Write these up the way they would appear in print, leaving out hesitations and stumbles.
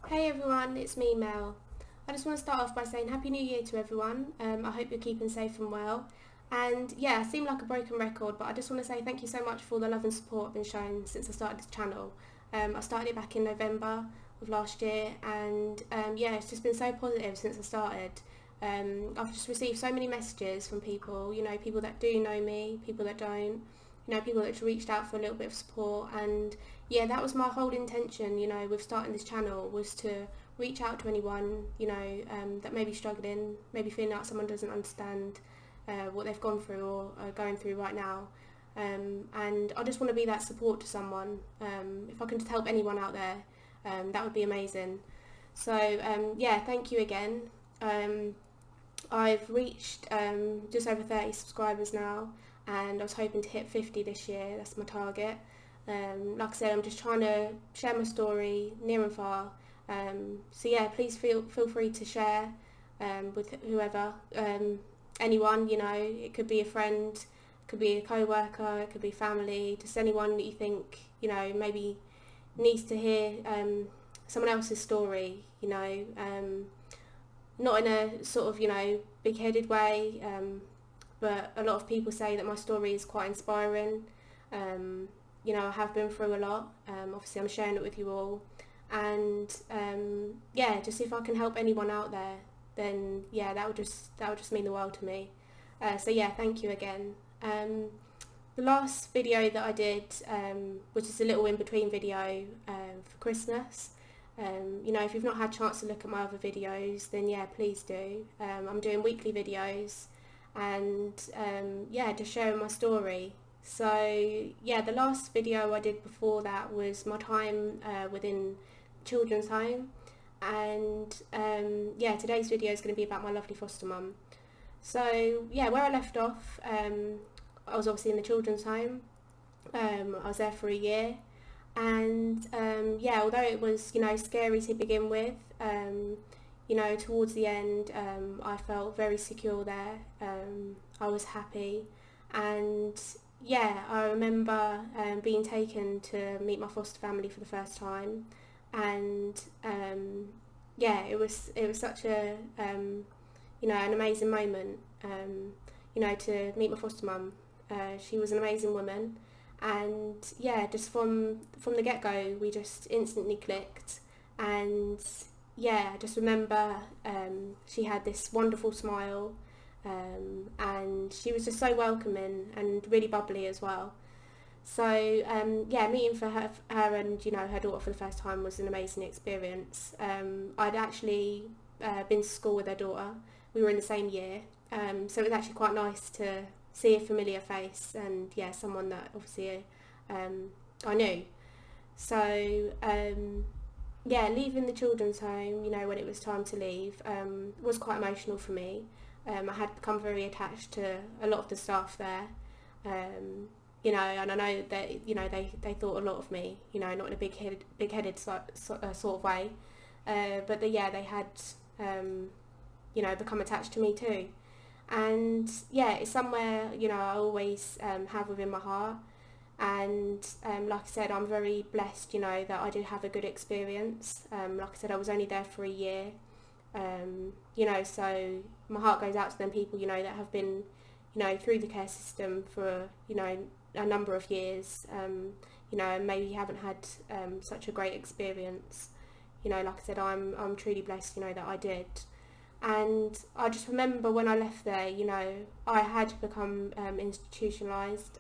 Hey everyone, it's me Mel. I just want to start off by saying Happy New Year to everyone. I hope you're keeping safe and well. And yeah, I seem like a broken record, but I just want to say thank you so much for all the love and support I've been shown since I started this channel. I started it back in November of last year, and yeah, it's just been so positive since I started. I've just received so many messages from people, people that do know me, people that don't, people that reached out for a little bit of support. And yeah, that was my whole intention, with starting this channel, was to reach out to anyone, that may be struggling, maybe feeling like someone doesn't understand what they've gone through or are going through right now. And I just want to be that support to someone. If I can just help anyone out there, that would be amazing. So yeah, thank you again. I've reached just over 30 subscribers now, and I was hoping to hit 50 this year. That's my target. Like I said, I'm just trying to share my story near and far. So yeah, please feel free to share with whoever, anyone. It could be a friend, it could be a co-worker, it could be family, just anyone that you think maybe needs to hear someone else's story. Not in a sort of big-headed way, but a lot of people say that my story is quite inspiring. I have been through a lot. Obviously I'm sharing it with you all, and yeah, just if I can help anyone out there, then yeah, that would just mean the world to me. So yeah, thank you again. The last video that I did was just a little in-between video for Christmas. If you've not had a chance to look at my other videos, then yeah, please do. I'm doing weekly videos, and yeah, just sharing my story. So yeah, the last video I did before that was my time within children's home, and yeah, today's video is going to be about my lovely foster mum. So yeah, where I left off, I was obviously in the children's home. I was there for a year, and yeah, although it was scary to begin with, towards the end, I felt very secure there. I was happy, and yeah, I remember being taken to meet my foster family for the first time, and yeah, it was such a an amazing moment, to meet my foster mum. She was an amazing woman, and yeah, just from the get-go we just instantly clicked. And yeah, I just remember she had this wonderful smile, and she was just so welcoming and really bubbly as well. So yeah, meeting for her and her daughter for the first time was an amazing experience. I'd actually been to school with her daughter. We were in the same year, so it was actually quite nice to see a familiar face, and yeah, someone that obviously I knew. So yeah, leaving the children's home, when it was time to leave, was quite emotional for me. I had become very attached to a lot of the staff there, and I know that they thought a lot of me, not in a big-headed sort of way, but they had become attached to me too. And yeah, it's somewhere I always have within my heart. And like I said, I'm very blessed that I did have a good experience. Like I said, I was only there for a year, so my heart goes out to them people that have been through the care system for a number of years, and maybe haven't had such a great experience. Like I said, I'm truly blessed that I did. And I just remember when I left there, I had become institutionalised.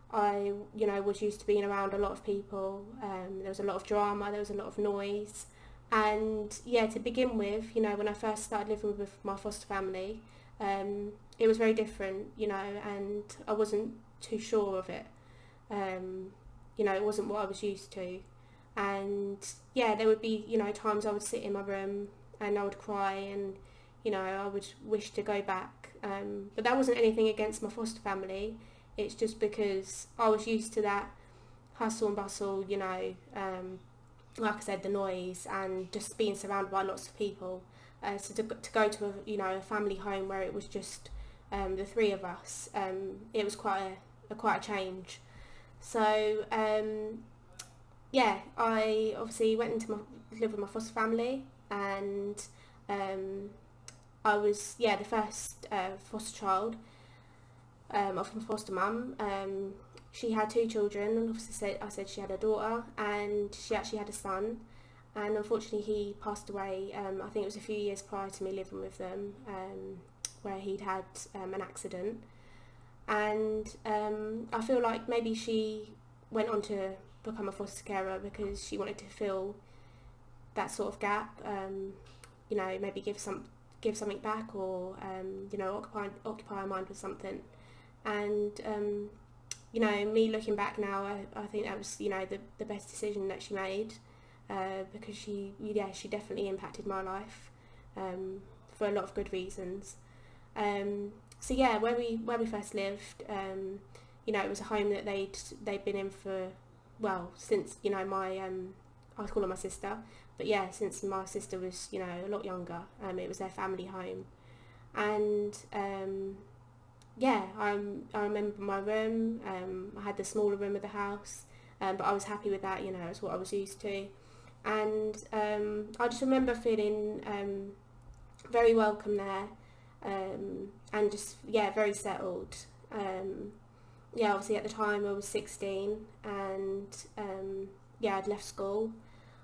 I was used to being around a lot of people. There was a lot of drama, there was a lot of noise, and yeah, to begin with, when I first started living with my foster family, it was very different, and I wasn't too sure of it. It wasn't what I was used to, and yeah, there would be times I would sit in my room and I would cry, and I would wish to go back, but that wasn't anything against my foster family. It's just because I was used to that hustle and bustle, like I said, the noise, and just being surrounded by lots of people. So to go to a family home where it was just the three of us, it was quite a change. So yeah, I obviously went into live with my foster family, and I was, yeah, the first foster child of my foster mum. She had two children, and obviously I said she had a daughter, and she actually had a son. And unfortunately, he passed away. I think it was a few years prior to me living with them, where he'd had an accident. And I feel like maybe she went on to become a foster carer because she wanted to fill that sort of gap. Maybe give something back, or occupy her mind with something. And me looking back now, I think that was the best decision that she made, because she definitely impacted my life, for a lot of good reasons. So yeah, where we first lived, it was a home that they'd been in for, well, since my I was calling my sister, but yeah, since my sister was a lot younger. It was their family home, and I remember my room. I had the smaller room of the house, but I was happy with that. It's what I was used to, and I just remember feeling very welcome there, and just very settled. Obviously at the time I was 16, and I'd left school.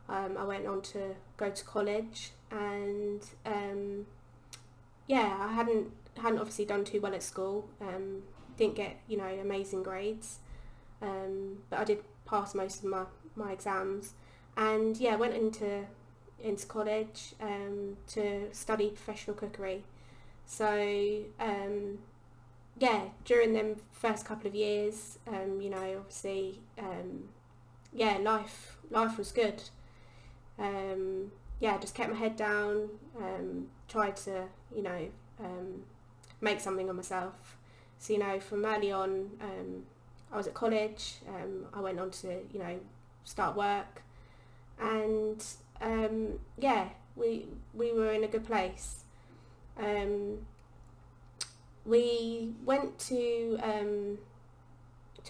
I went on to go to college, and I hadn't obviously done too well at school. Didn't get amazing grades, but I did pass most of my exams, and went into college to study professional cookery. So during them first couple of years, obviously, life was good. Just kept my head down, tried to make something of myself. So from early on, I was at college. I went on to start work, and we were in a good place. We went to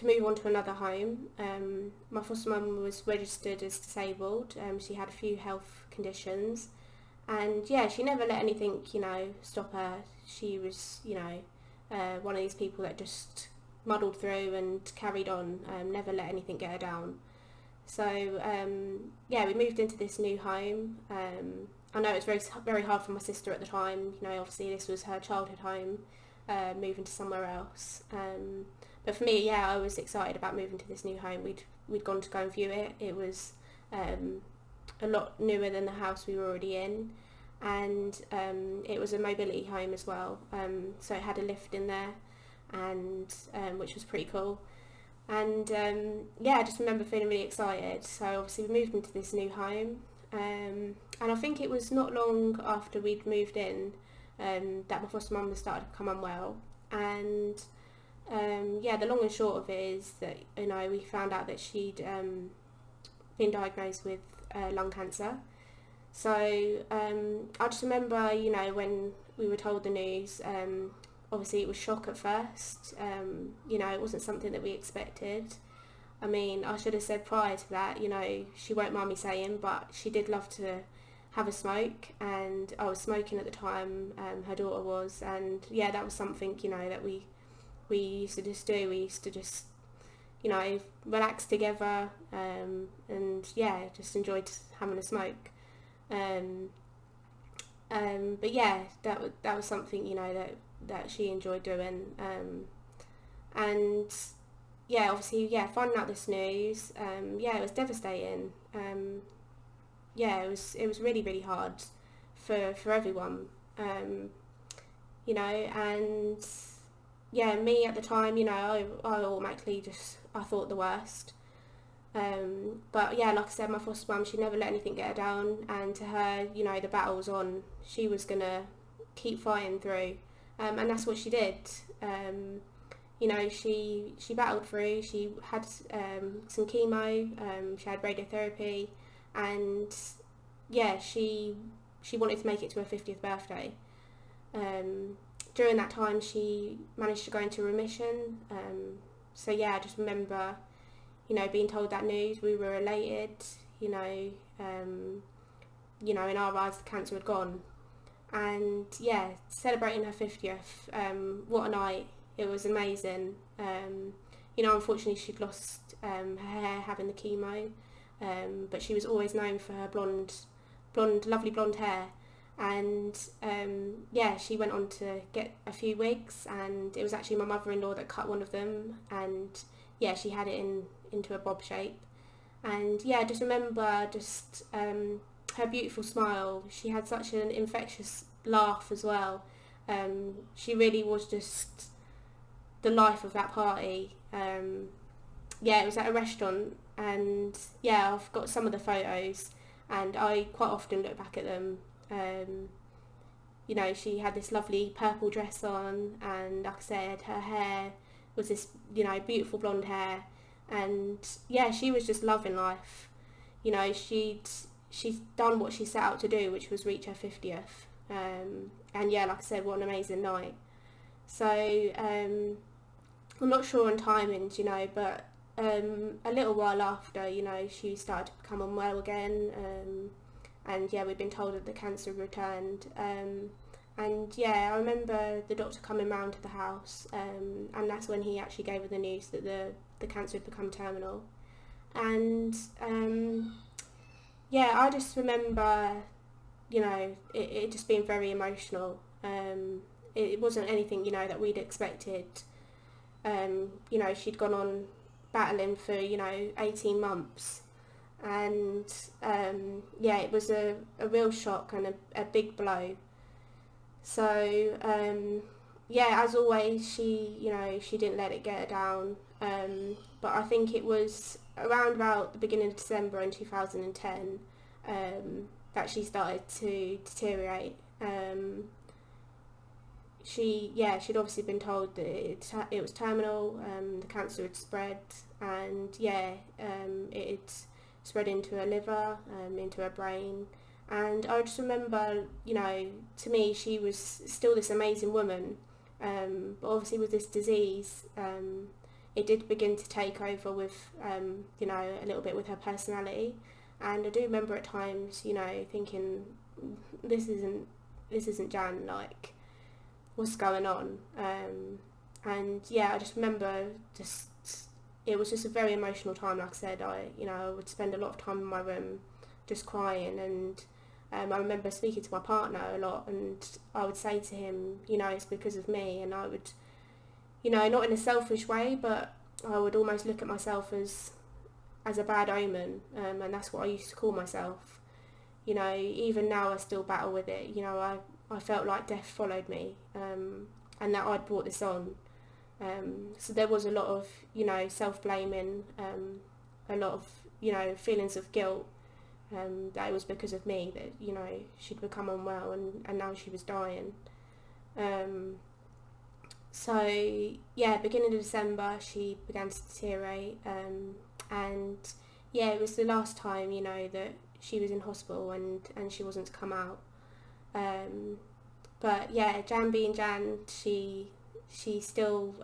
move on to another home. My foster mum was registered as disabled. She had a few health conditions, and she never let anything stop her. She was one of these people that just muddled through and carried on, never let anything get her down. So we moved into this new home. I know it was very, very hard for my sister at the time. Obviously this was her childhood home, moving to somewhere else. But for me, I was excited about moving to this new home. We'd gone to go and view it. It was a lot newer than the house we were already in, and it was a mobility home as well. So it had a lift in there, and which was pretty cool. And I just remember feeling really excited. So obviously we moved into this new home, and I think it was not long after we'd moved in that my foster mum started to become unwell. And the long and short of it is that we found out that she'd been diagnosed with lung cancer. So I just remember when we were told the news, obviously it was shock at first. It wasn't something that we expected. I mean, I should have said prior to that, she won't mind me saying, but she did love to have a smoke, and I was smoking at the time, her daughter was, and that was something that we used to just do. We used to just relax together, and just enjoyed having a smoke. But that was something that she enjoyed doing, and obviously finding out this news, it was devastating. It was really, really hard for everyone, and me at the time, I automatically I thought the worst. But like I said, my foster mum, she never let anything get her down, and to her, the battle was on. She was gonna keep fighting through, and that's what she did. She battled through. She had some chemo. She had radiotherapy, and she wanted to make it to her 50th birthday. During that time, she managed to go into remission. I just remember, being told that news, we were elated. In our eyes, the cancer had gone. And yeah, celebrating her 50th, what a night. It was amazing. Unfortunately she'd lost her hair having the chemo, but she was always known for her lovely blonde hair. And she went on to get a few wigs, and it was actually my mother-in-law that cut one of them, and yeah, she had it into a bob shape. And yeah, I just remember her beautiful smile. She had such an infectious laugh as well. She really was just the life of that party. It was at a restaurant, and yeah, I've got some of the photos, and I quite often look back at them. She had this lovely purple dress on, and like I said, her hair was this, beautiful blonde hair, and yeah, she was just loving life. She's done what she set out to do, which was reach her 50th. And yeah, like I said, what an amazing night. So I'm not sure on timings, but a little while after, she started to become unwell again. And yeah, we've been told that the cancer returned. And yeah, I remember the doctor coming round to the house, and that's when he actually gave her the news that the cancer had become terminal. And I just remember, it just being very emotional. It wasn't anything, that we'd expected. She'd gone on battling for, 18 months. And it was a real shock and a big blow. So as always, she didn't let it get her down. But I think it was around about the beginning of December in 2010 that she started to deteriorate. She'd obviously been told that it was terminal. The cancer had spread, and it had spread into her liver, into her brain. And I just remember, to me, she was still this amazing woman, but obviously with this disease, it did begin to take over with, a little bit with her personality. And I do remember at times, thinking, this isn't Jan, like, what's going on? And yeah, I just remember it was just a very emotional time. Like I said, I would spend a lot of time in my room just crying, and I remember speaking to my partner a lot, and I would say to him, it's because of me, and I would, not in a selfish way, but I would almost look at myself as a bad omen, and that's what I used to call myself. Even now I still battle with it. I felt like death followed me, and that I'd brought this on. So there was a lot of, self-blaming, a lot of, feelings of guilt, that it was because of me that, she'd become unwell, and now she was dying. Beginning of December, she began to deteriorate, and yeah, it was the last time, that she was in hospital, and she wasn't to come out. But yeah, Jan being Jan, she still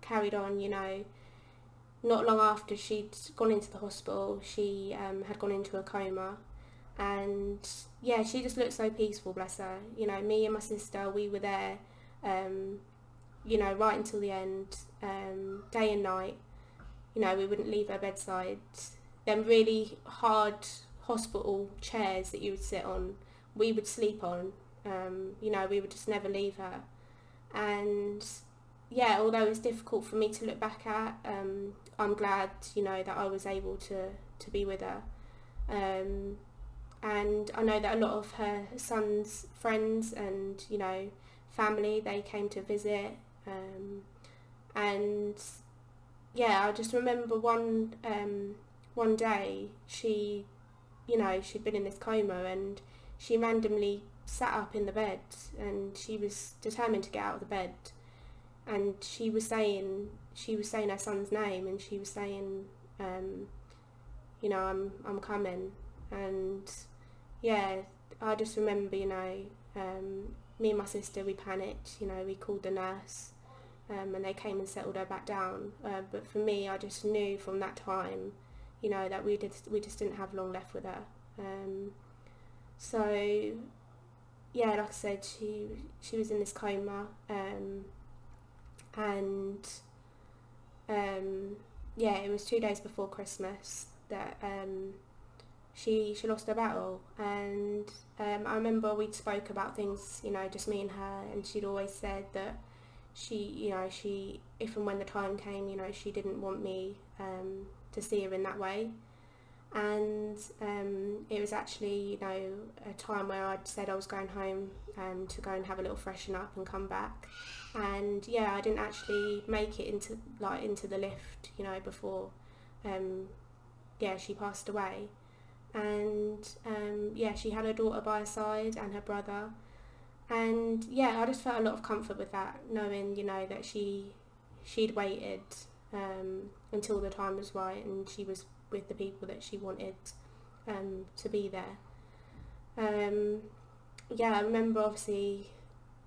carried on. Not long after she'd gone into the hospital, she had gone into a coma, and yeah, she just looked so peaceful, bless her. Me and my sister, we were there, right until the end, day and night. We wouldn't leave her bedside. Them really hard hospital chairs that you would sit on, we would sleep on. We would just never leave her. And yeah, although it's difficult for me to look back at, I'm glad, that I was able to be with her. And I know that a lot of her son's friends and, family, they came to visit. And yeah, I just remember one day she'd been in this coma, and she randomly sat up in the bed, and she was determined to get out of the bed, and she was saying her son's name, and she was saying, I'm coming. And yeah, I just remember, me and my sister, we panicked, we called the nurse, and they came and settled her back down. But for me, I just knew from that time, that we just didn't have long left with her. So yeah, like I said, she was in this coma, and yeah, it was 2 days before Christmas that she lost her battle. And I remember we'd spoke about things, just me and her, and she'd always said that she if and when the time came, she didn't want me to see her in that way. And it was actually, a time where I'd said I was going home to go and have a little freshen up and come back. And yeah, I didn't actually make it into the lift, before she passed away. And yeah, she had her daughter by her side and her brother. And yeah, I just felt a lot of comfort with that, knowing, that she'd waited until the time was right, and she was with the people that she wanted to be there. Yeah, I remember obviously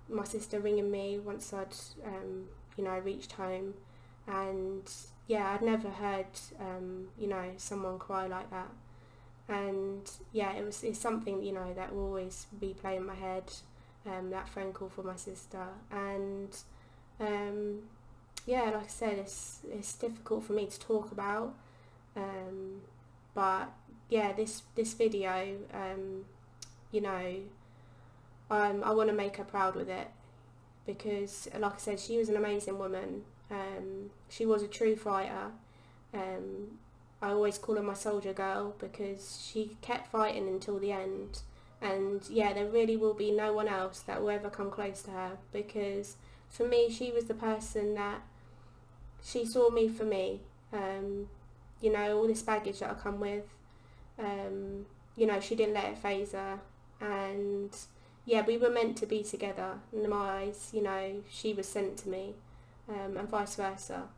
my sister ringing me once I'd reached home, and yeah, I'd never heard someone cry like that. And yeah, it's something that will always be playing in my head, that phone call from my sister. And yeah, like I said, it's difficult for me to talk about, but yeah, this video, I want to make her proud with it, because like I said, she was an amazing woman. She was a true fighter. I always call her my soldier girl, because she kept fighting until the end. And yeah, there really will be no one else that will ever come close to her, because for me, she was the person that she saw me for me. All this baggage that I come with, she didn't let it faze her. And yeah, we were meant to be together. In my eyes, she was sent to me, and vice versa.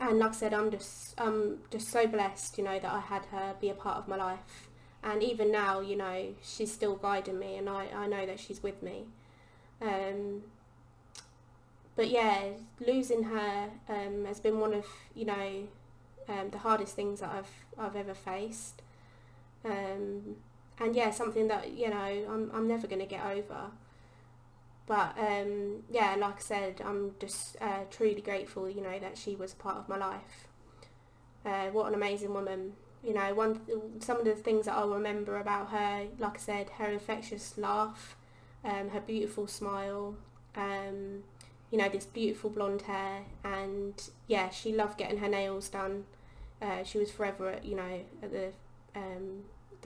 And like I said, I'm just so blessed, that I had her be a part of my life. And even now, she's still guiding me, and I know that she's with me. But yeah, losing her has been one of, the hardest things that I've ever faced. And yeah, something that, I'm never going to get over. But yeah, like I said, I'm just truly grateful, that she was a part of my life. What an amazing woman. Some of the things that I'll remember about her, like I said, her infectious laugh, her beautiful smile, this beautiful blonde hair, and yeah, she loved getting her nails done. She was forever at the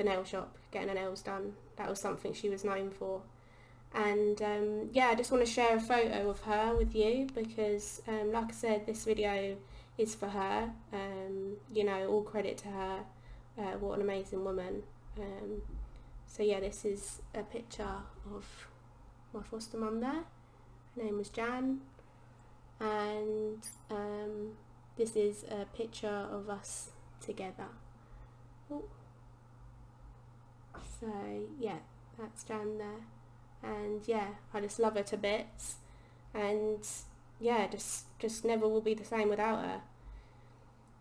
nail shop getting her nails done. That was something she was known for. And yeah, I just want to share a photo of her with you, because like I said, this video is for her. All credit to her. What an amazing woman. So yeah, this is a picture of my foster mum there. Her name was Jan. And this is a picture of us together. Oh. So yeah, that's Jan there. And yeah, I just love her to bits, and yeah, just never will be the same without her.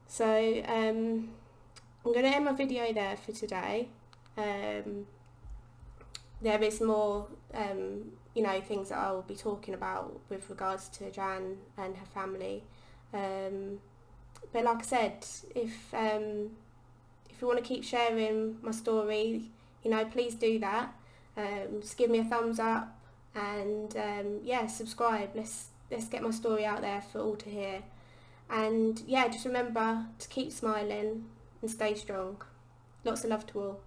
So I'm going to end my video there for today. There is more things that I will be talking about with regards to Jan and her family, but like I said, if you want to keep sharing my story, please do that. Just give me a thumbs up, and yeah, subscribe. Let's get my story out there for all to hear. And yeah, just remember to keep smiling and stay strong. Lots of love to all.